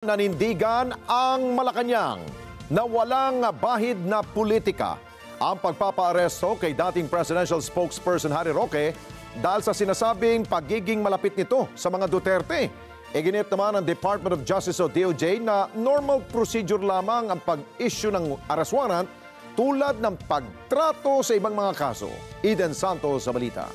Nanindigan ang Malacanang na walang bahid na politika ang pagpapaaresto kay dating presidential spokesperson Harry Roque dahil sa sinasabing pagiging malapit nito sa mga Duterte. Iginit naman ng Department of Justice o DOJ na normal procedure lamang ang pag-issue ng arrest warrant tulad ng pagtrato sa ibang mga kaso. Eden Santos sa balita.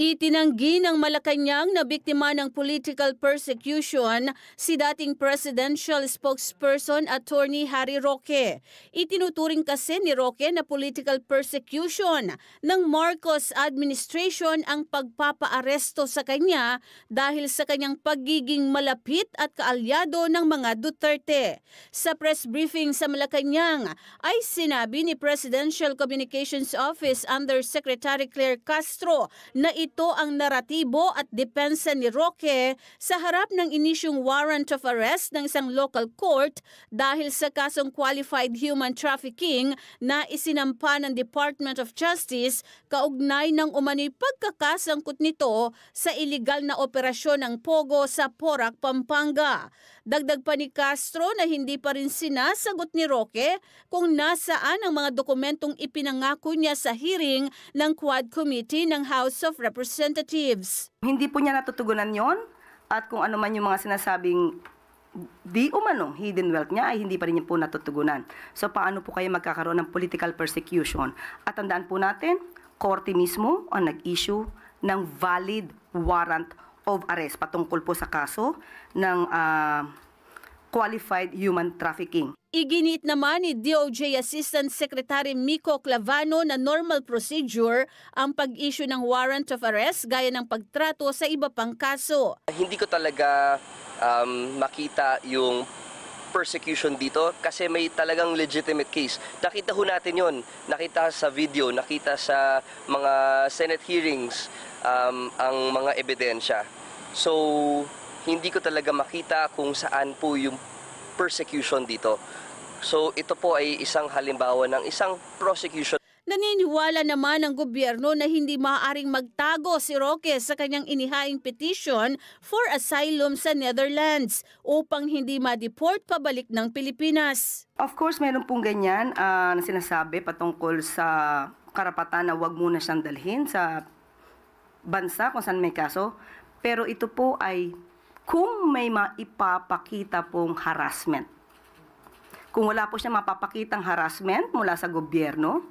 Itinanggi ng Malacanang na biktima ng political persecution si dating presidential spokesperson Attorney Harry Roque. Itinuturing kasi ni Roque na political persecution ng Marcos administration ang pagpapaaresto sa kanya dahil sa kanyang pagiging malapit at kaalyado ng mga Duterte. Sa press briefing sa Malacanang ay sinabi ni Presidential Communications Office Undersecretary Claire Castro na ito ang naratibo at depensa ni Roque sa harap ng inisyong warrant of arrest ng isang local court dahil sa kasong qualified human trafficking na isinampa ng Department of Justice kaugnay ng umano'y pagkakasangkot nito sa iligal na operasyon ng Pogo sa Porac, Pampanga. Dagdag pa ni Castro na hindi pa rin sinasagot ni Roque kung nasaan ang mga dokumentong ipinangako niya sa hearing ng Quad Committee ng House of Representatives. Hindi po niya natutugunan yon at kung ano man yung mga sinasabing di umano hidden wealth niya ay hindi pa rin niya po natutugunan. So paano po kayo magkakaroon ng political persecution? At tandaan po natin, korte mismo ang nag-issue ng valid warrant of arrest patungkol po sa kaso ng qualified human trafficking. Iginit naman ni DOJ Assistant Secretary Mico Clavano na normal procedure ang pag-issue ng warrant of arrest gaya ng pagtrato sa iba pang kaso. Hindi ko talaga makita yung persecution dito kasi may talagang legitimate case. Nakita ho natin yon, nakita sa video, nakita sa mga Senate hearings ang mga ebidensya. So, hindi ko talaga makita kung saan po yung persecution dito. So, ito po ay isang halimbawa ng isang prosecution. Naniniwala naman ang gobyerno na hindi maaaring magtago si Roque sa kanyang inihaing petition for asylum sa Netherlands upang hindi ma-deport pabalik ng Pilipinas. Of course, meron pong ganyan na sinasabi patungkol sa karapatan na wag muna siyang dalhin sa bansa kung saan may kaso. Pero ito po ay kung may maipapakita pong harassment. Kung wala po siya mapapakitang harassment mula sa gobyerno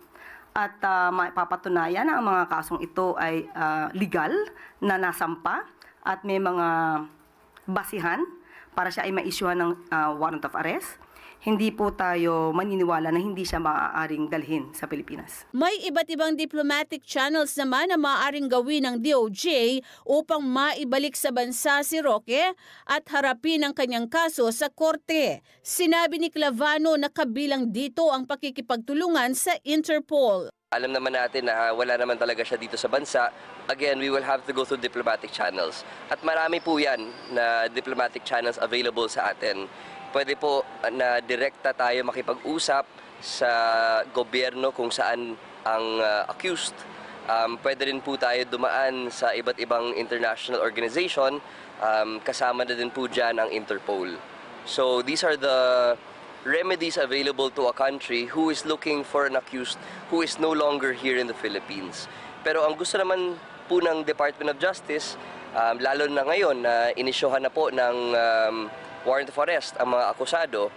at mapapatunayan na ang mga kasong ito ay legal na nasampa at may mga basihan para siya ay ma-issuehan ng warrant of arrest, hindi po tayo maniniwala na hindi siya maaaring dalhin sa Pilipinas. May iba't ibang diplomatic channels naman na maaaring gawin ng DOJ upang maibalik sa bansa si Roque at harapin ang kanyang kaso sa korte. Sinabi ni Clavano na kabilang dito ang pakikipagtulungan sa Interpol. Alam naman natin na wala naman talaga siya dito sa bansa. Again, we will have to go through diplomatic channels. At marami po yan na diplomatic channels available sa atin. Pwede po na direkta tayo makipag-usap sa gobyerno kung saan ang accused. Pwede rin po tayo dumaan sa iba't ibang international organization. Kasama na din po dyan ang Interpol. So these are the remedies available to a country who is looking for an accused who is no longer here in the Philippines. Pero ang gusto naman po ng Department of Justice, lalo na ngayon na inisyuhan na po ng warrant of arrest ang mga akusado,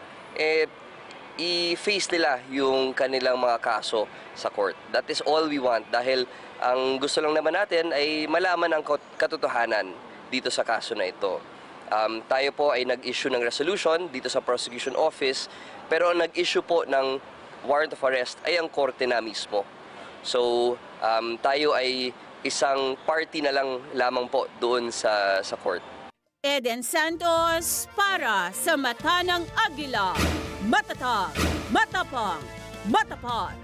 i-face nila yung kanilang mga kaso sa court. That is all we want dahil ang gusto lang naman natin ay malaman ang katotohanan dito sa kaso na ito. Tayo po ay nag-issue ng resolution dito sa prosecution office, pero ang nag-issue po ng warrant of arrest ay ang korte na mismo. So, tayo ay isang party na lang lamang po doon sa court. Eden Santos para sa Mata ng Agila. Matatag, matapang, matapat.